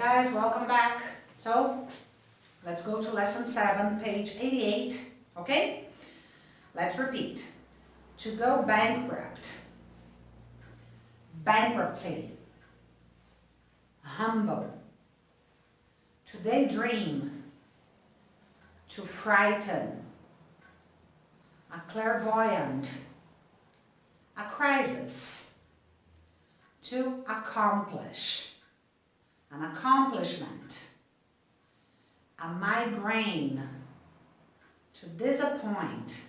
guys, welcome back. So, let's go to lesson 7, page 88, okay? Let's repeat. To go bankrupt, bankruptcy, humble, to daydream, to frighten, a clairvoyant, a crisis, to accomplish, an accomplishment, a migraine, to disappoint,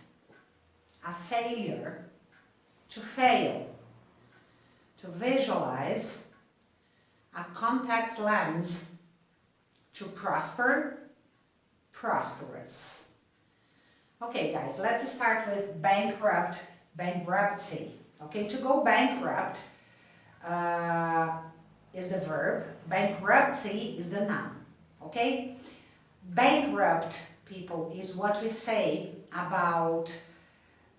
a failure, to fail, to visualize, a contact lens, to prosper, prosperous. Okay guys, let's start with bankruptcy. Okay, to go bankrupt is the verb, bankruptcy is the noun. Okay, bankrupt people is what we say about,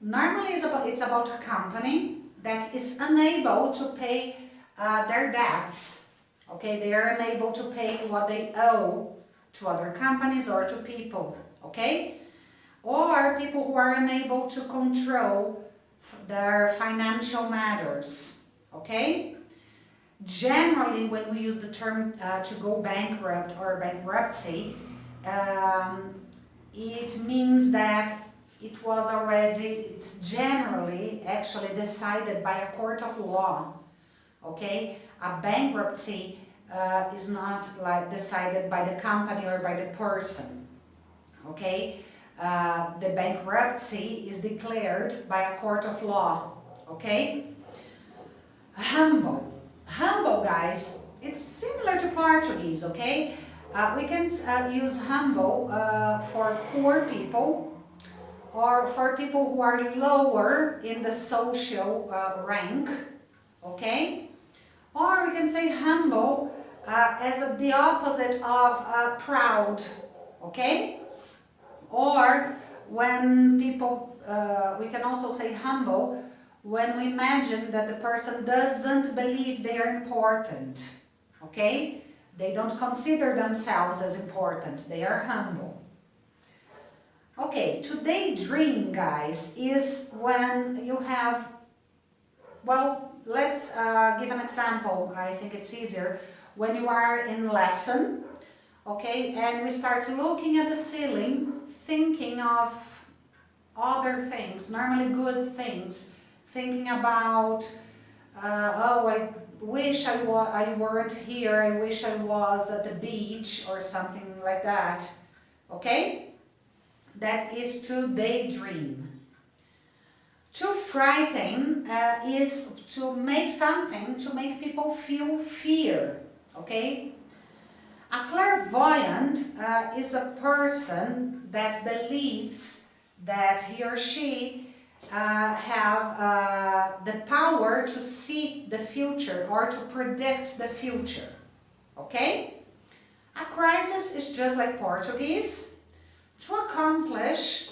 normally it's about a company that is unable to pay their debts. Okay, they are unable to pay what they owe to other companies or to people. Okay, or people who are unable to control their financial matters. Okay, generally when we use the term to go bankrupt or bankruptcy, it means that it's generally actually decided by a court of law. Okay, a bankruptcy is not like decided by the company or by the person. Okay, the bankruptcy is declared by a court of law. Okay, humble guys, it's similar to Portuguese. Okay, we can use humble for poor people or for people who are lower in the social rank. Okay, or we can say humble as the opposite of proud. Okay, or when people, we can also say humble when we imagine that the person doesn't believe they are important. Okay, they don't consider themselves as important, they are humble. Okay, to daydream, guys, is when you have, well, let's give an example, I think it's easier. When you are in lesson, okay, and we start looking at the ceiling, thinking of other things, normally good things, thinking about, oh, I wish I weren't here, I wish I was at the beach or something like that. Okay? That is to daydream. To frighten is to make something, to make people feel fear. Okay? A clairvoyant is a person that believes that he or she have the power to see the future or to predict the future. Okay? A crisis is just like Portuguese. To accomplish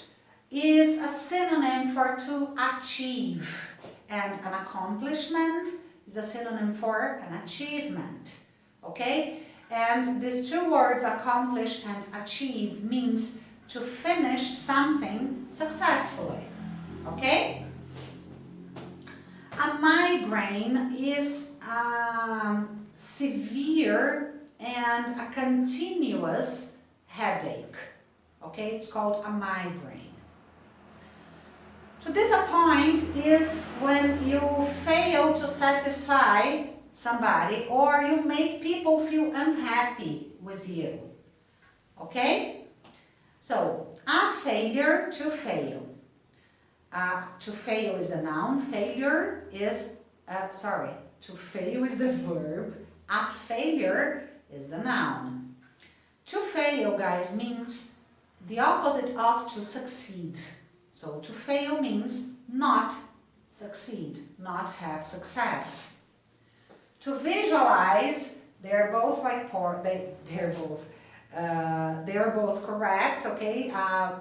is a synonym for to achieve, and an accomplishment is a synonym for an achievement. Okay? And these two words, accomplish and achieve, means to finish something successfully. Okay? A migraine is severe and a continuous headache. Okay, it's called a migraine. To disappoint is when you fail to satisfy somebody or you make people feel unhappy with you. Okay? So, a failure, to fail. To fail is the noun, failure is, to fail is the verb, a failure is the noun. To fail, guys, means the opposite of to succeed. So to fail means not succeed, not have success. To visualize, they're both like they're both correct. Okay,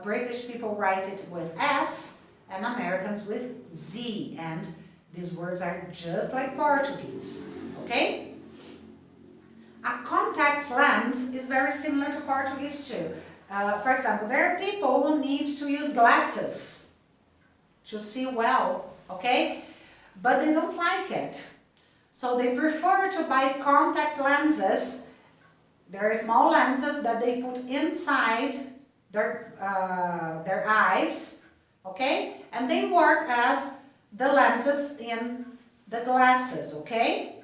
British people write it with S and Americans with Z, and these words are just like Portuguese. Okay. A contact lens is very similar to Portuguese too. For example, there are people who need to use glasses to see well, okay? But they don't like it. So they prefer to buy contact lenses. There are small lenses that they put inside their eyes, okay? And they work as the lenses in the glasses, okay?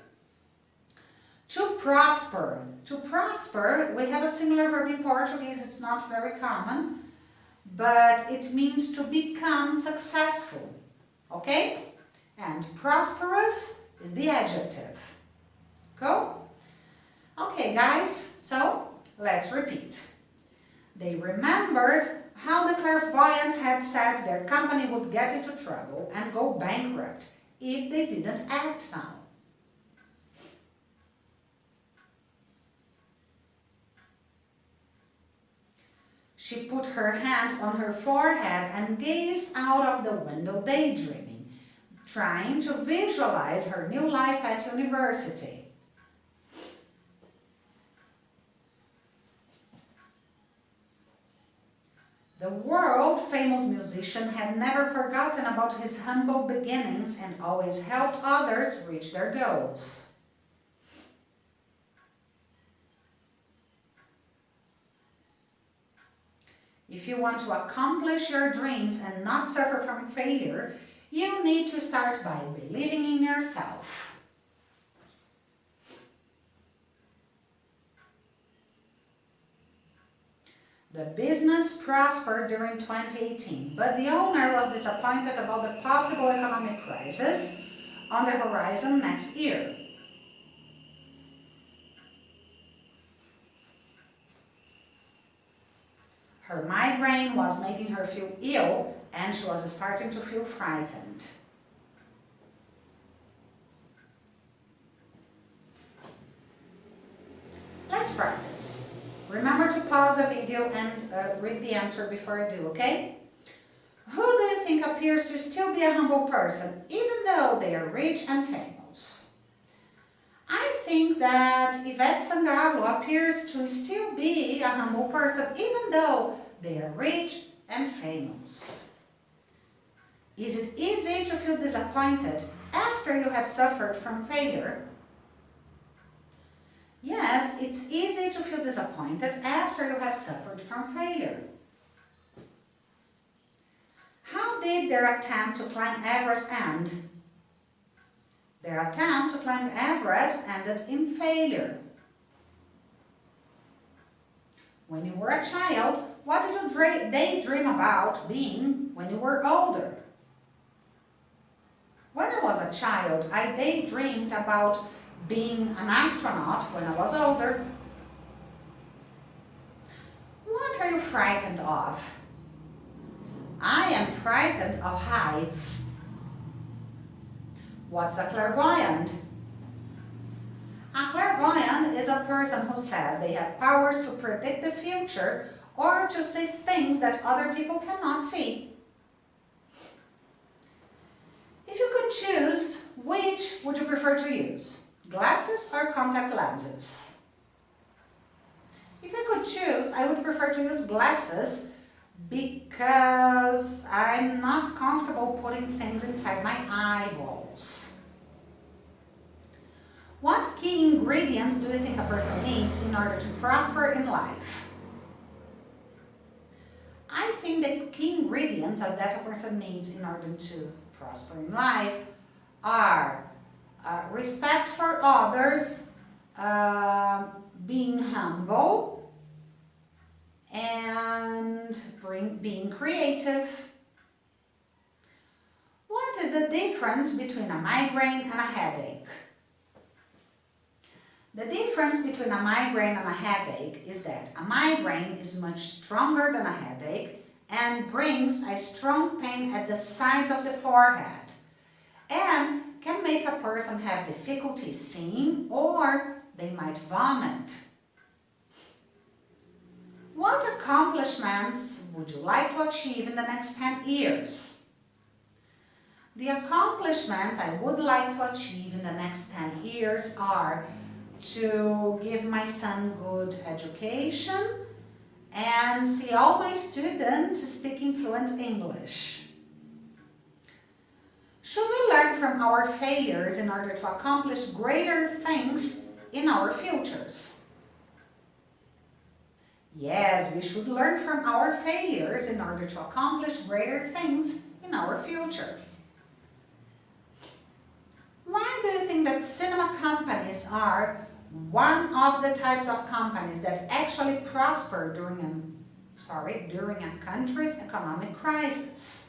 To prosper. To prosper, we have a similar verb in Portuguese. It's not very common, but it means to become successful, okay? And prosperous is the adjective. Cool? Okay, guys, so let's repeat. They remembered how the clairvoyant had said their company would get into trouble and go bankrupt if they didn't act now. She put her hand on her forehead and gazed out of the window daydreaming, trying to visualize her new life at university. The world-famous musician had never forgotten about his humble beginnings and always helped others reach their goals. If you want to accomplish your dreams and not suffer from failure, you need to start by believing in yourself. The business prospered during 2018, but the owner was disappointed about the possible economic crisis on the horizon next year. Her migraine was making her feel ill, and she was starting to feel frightened. Let's practice. Remember to pause the video and read the answer before I do, okay? Who do you think appears to still be a humble person, even though they are rich and famous? I think that Ivete Sangalo appears to still be a humble person, even though they are rich and famous. Is it easy to feel disappointed after you have suffered from failure? Yes, it's easy to feel disappointed after you have suffered from failure. How did their attempt to climb Everest end? Their attempt to climb Everest ended in failure. When you were a child, what did you daydream about being when you were older? When I was a child, I daydreamed about being an astronaut when I was older. What are you frightened of? I am frightened of heights. What's a clairvoyant? A clairvoyant is a person who says they have powers to predict the future or to see things that other people cannot see. If you could choose, which would you prefer to use? Glasses or contact lenses? If I could choose, I would prefer to use glasses because I'm not comfortable putting things inside my eyeballs. What key ingredients do you think a person needs in order to prosper in life? I think the key ingredients that a person needs in order to prosper in life are respect for others, being humble, and being creative. What is the difference between a migraine and a headache? The difference between a migraine and a headache is that a migraine is much stronger than a headache and brings a strong pain at the sides of the forehead and can make a person have difficulty seeing or they might vomit. What accomplishments would you like to achieve in the next 10 years? The accomplishments I would like to achieve in the next 10 years are to give my son good education and see all my students speaking fluent English. Should we learn from our failures in order to accomplish greater things in our futures? Yes, we should learn from our failures in order to accomplish greater things in our future. Why do you think that cinema companies are one of the types of companies that actually prosper during a country's economic crisis?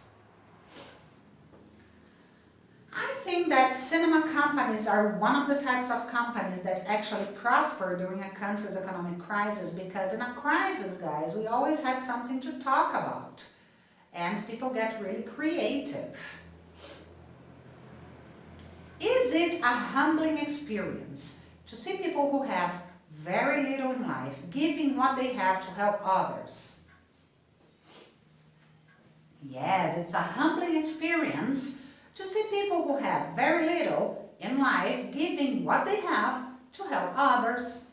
I think that cinema companies are one of the types of companies that actually prosper during a country's economic crisis, because in a crisis, guys, we always have something to talk about and people get really creative. Is it a humbling experience to see people who have very little in life giving what they have to help others? Yes, it's a humbling experience to see people who have very little in life giving what they have to help others.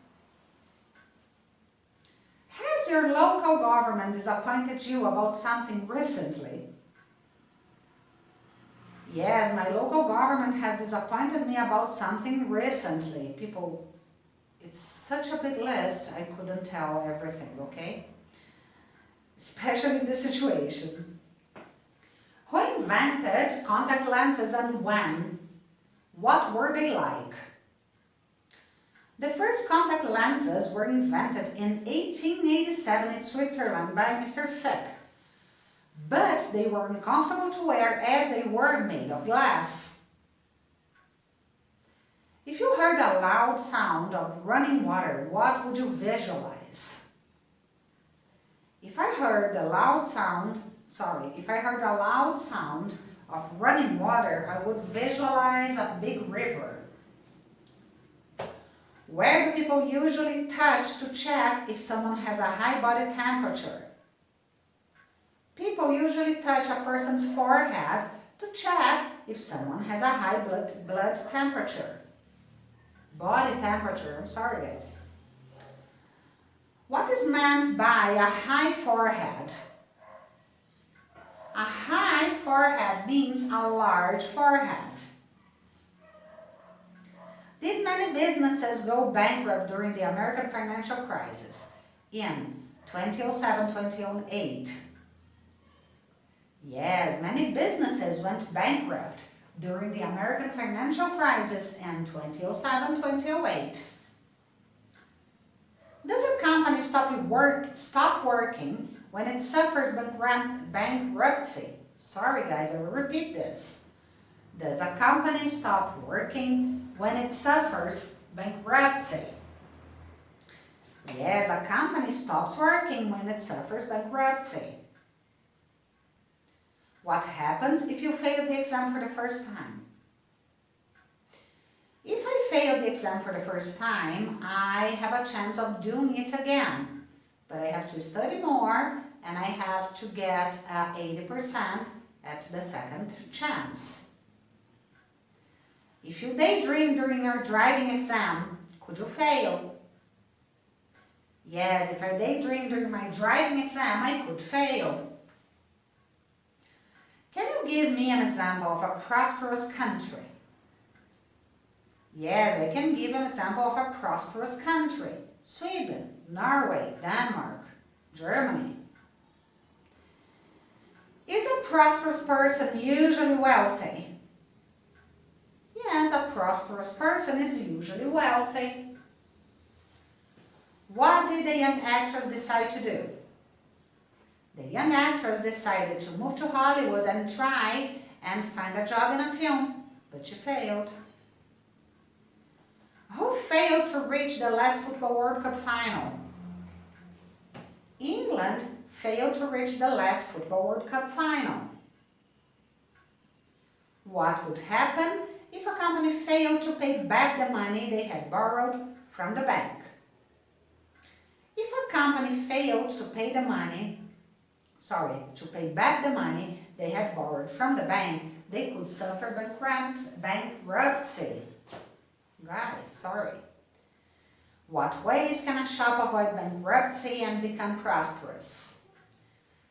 Has your local government disappointed you about something recently? Yes, my local government has disappointed me about something recently. People, it's such a big list, I couldn't tell everything, okay? Especially in this situation. Who invented contact lenses and when? What were they like? The first contact lenses were invented in 1887 in Switzerland by Mr. Fick. But they were uncomfortable to wear as they were made of glass. If you heard a loud sound of running water, what would you visualize? If I heard a loud sound of running water, I would visualize a big river. Where do people usually touch to check if someone has a high body temperature? People usually touch a person's forehead to check if someone has a high blood temperature. Body temperature, I'm sorry guys. What is meant by a high forehead? A high forehead means a large forehead. Did many businesses go bankrupt during the American financial crisis in 2007-2008? Yes, many businesses went bankrupt during the American financial crisis in 2007-2008. Does a company stop working when it suffers bankruptcy? Sorry guys, I will repeat this. Does a company stop working when it suffers bankruptcy? Yes, a company stops working when it suffers bankruptcy. What happens if you fail the exam for the first time? If I fail the exam for the first time, I have a chance of doing it again. But I have to study more and I have to get 80% at the second chance. If you daydream during your driving exam, could you fail? Yes, if I daydream during my driving exam, I could fail. Can you give me an example of a prosperous country? Yes, I can give an example of a prosperous country. Sweden, Norway, Denmark, Germany. Is a prosperous person usually wealthy? Yes, a prosperous person is usually wealthy. What did the young actress decide to do? The young actress decided to move to Hollywood and try and find a job in a film, but she failed. Who failed to reach the last Football World Cup final? England failed to reach the last Football World Cup final. What would happen if a company failed to pay back the money they had borrowed from the bank? If a company failed to pay back the money they had borrowed from the bank, they could suffer bankruptcy. Guys, sorry. What ways can a shop avoid bankruptcy and become prosperous?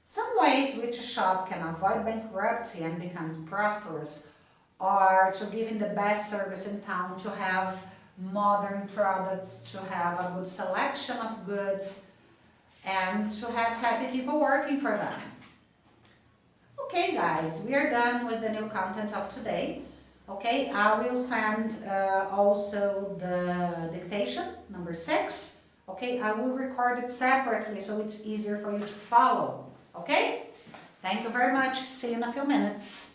Some ways which a shop can avoid bankruptcy and become prosperous are to give in the best service in town, to have modern products, to have a good selection of goods, and to have happy people working for them. Okay guys, we are done with the new content of today. Okay, I will send also the dictation, number 6. Okay, I will record it separately so it's easier for you to follow. Okay, thank you very much. See you in a few minutes.